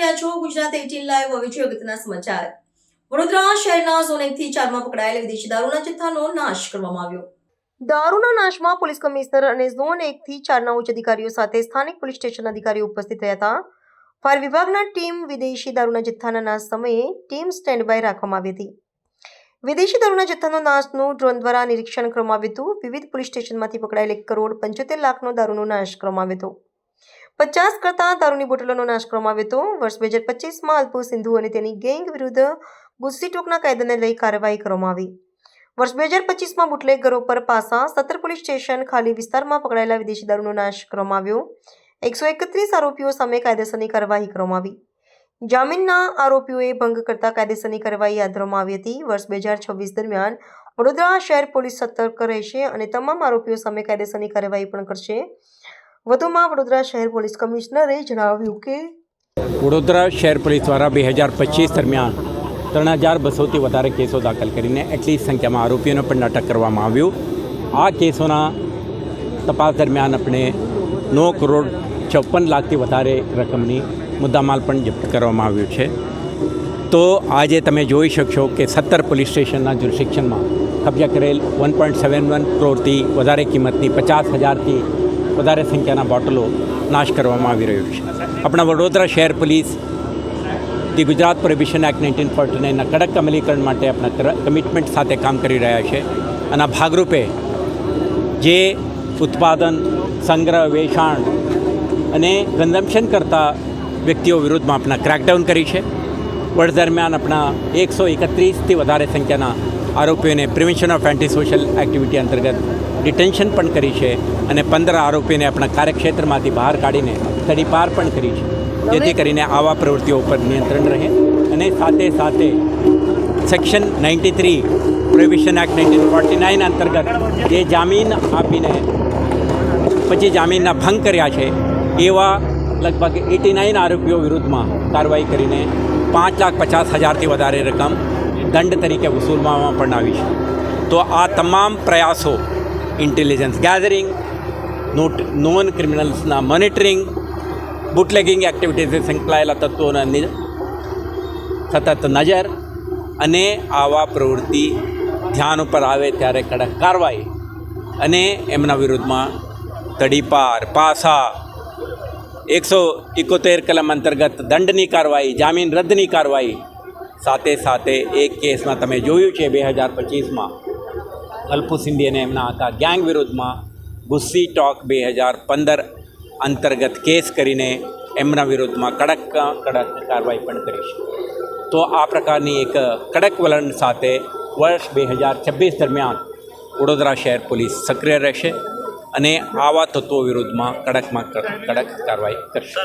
રહ્યા છો ગુજરાત 18 લાઈવ. હવે જોઈએ અગત્યના સમાચાર. વડોદરા શહેરના ઝોન 1 થી 4 માં પકડાયેલ વિદેશી દારૂના જથ્થાનો નાશ કરવામાં આવ્યો. દારૂના નાશમાં પોલીસ કમિશનર અને ઝોન 1 થી 4 ના ઉચ્ચ અધિકારીઓ સાથે સ્થાનિક પોલીસ સ્ટેશન અધિકારીઓ ઉપસ્થિત રહ્યા હતા. ફાયર વિભાગના ટીમ વિદેશી દારૂના જથ્થાના નાશ સમયે ટીમ સ્ટેન્ડ બાય રાખવામાં આવી હતી. વિદેશી દારૂના જથ્થાનો નાશનું ડ્રોન દ્વારા નિરીક્ષણ કરવામાં આવ્યું હતું. વિવિધ પોલીસ સ્ટેશનમાંથી પકડાયેલ 1,75,00,000નો દારૂનો નાશ કરવામાં આવ્યો હતો. 50 કરતાં દારૂની બોટલોનો નાશ કરવામાં આવ્યો હતો. વર્ષ 2025માં અલ્પુ સિંધુ અને તેની ગેંગ વિરુદ્ધ ગુસ્સી ટોકના કાયદાને લઈ કાર્યવાહી કરવામાં આવી. વર્ષ 2025માં બુટલેગરો પર પાસા 17 પોલીસ સ્ટેશન ખાલી વિસ્તારમાં પકડાયેલા વિદેશી દારૂનો નાશ કરવામાં આવ્યો. 131 આરોપીઓ સામે કાયદેસરની કાર્યવાહી કરવામાં આવી. જામીનના આરોપીઓએ ભંગ કરતા કાયદેસરની કાર્યવાહી હાથ ધરવામાં આવી હતી. વર્ષ 2026 દરમિયાન વડોદરા શહેર પોલીસ સતર્ક રહેશે અને તમામ આરોપીઓ સામે કાયદેસરની કાર્યવાહી પણ કરશે. વધુમાં વડોદરા શહેર પોલીસ કમિશનરે જણાવ્યું કે વડોદરા શહેર પોલીસ દ્વારા 2025 દરમિયાન 3,200થી વધારે કેસો દાખલ કરીને એટલી સંખ્યામાં આરોપીઓને પણ અટક કરવામાં આવ્યું. આ કેસોના તપાસ દરમિયાન આપણે 9,54 લાખથી વધારે રકમની મુદ્દામાલ પણ જપ્ત કરવામાં આવ્યું છે. તો આજે તમે જોઈ શકશો કે 17 પોલીસ સ્ટેશનના જ્યુરિસ્ડિક્શનમાં કબજા કરેલ 1.71 કરોડથી વધારે કિંમતની 50,000થી વધારે સંખ્યાના બોટલો નાશ કરવામાં આવી રહ્યો છે. આપણા વડોદરા શહેર police the Gujarat prohibition act 1949ના કડક અમલીકરણ માટે આપણા કમિટમેન્ટ સાથે કામ કરી રહ્યા છે. અને આ ભાગરૂપે જે ઉત્પાદન, સંગ્રહ, વેચાણ અને કન્ઝમ્પશન કરતા વ્યક્તિઓ વિરુદ્ધમાં આપણા ક્રેકડાઉન કરી છે. વર્ષ દરમિયાન આપણા 131થી વધારે સંખ્યાના આરોપીઓને prevention of anti social activity અંતર્ગત ડિટેન્શન પણ કરી છે અને 15 આરોપીઓને આપણા કાર્યક્ષેત્રમાંથી બહાર કાઢીને તડીપાર પણ કરી છે, જેથી કરીને આવા પ્રવૃત્તિઓ ઉપર નિયંત્રણ રહે. અને સાથે સાથે સેક્શન 93 પ્રોહિબિશન એક્ટ 1949 અંતર્ગત જે જામીન આપીને પછી જામીનના ભંગ કર્યા છે એવા લગભગ 89 આરોપીઓ વિરુદ્ધમાં કાર્યવાહી કરીને 5,50,000થી વધારે રકમ દંડ તરીકે વસૂલવામાં પણ આવી છે. તો આ તમામ પ્રયાસો ઇન્ટેલિજન્સ ગેધરિંગ, નોન ક્રિમિનલ્સના મોનિટરિંગ, બુટલેગિંગ એક્ટિવિટીઝથી સંકળાયેલા તત્વોના સતત નજર અને આવા પ્રવૃત્તિ ધ્યાન ઉપર આવે ત્યારે કડક કાર્યવાહી અને એમના વિરુદ્ધમાં તડીપાર, પાસા, 171 કલમ અંતર્ગત દંડની કાર્યવાહી, જામીન રદ્દની કાર્યવાહી, સાથે સાથે એક કેસમાં તમે જોયું છે 2025માં અલ્પુ સિંધી અને એમના આખા ગેંગ વિરુદ્ધમાં ગુસ્સી ટોક 2015 અંતર્ગત કેસ કરીને એમના વિરુદ્ધમાં કડક કાર્યવાહી પણ કરી છે. તો આ પ્રકારની એક કડક વલણ સાથે વર્ષ 2026 દરમિયાન વડોદરા શહેર પોલીસ સક્રિય રહેશે અને આવા તત્વો વિરુદ્ધમાં કડક કાર્યવાહી કરશે.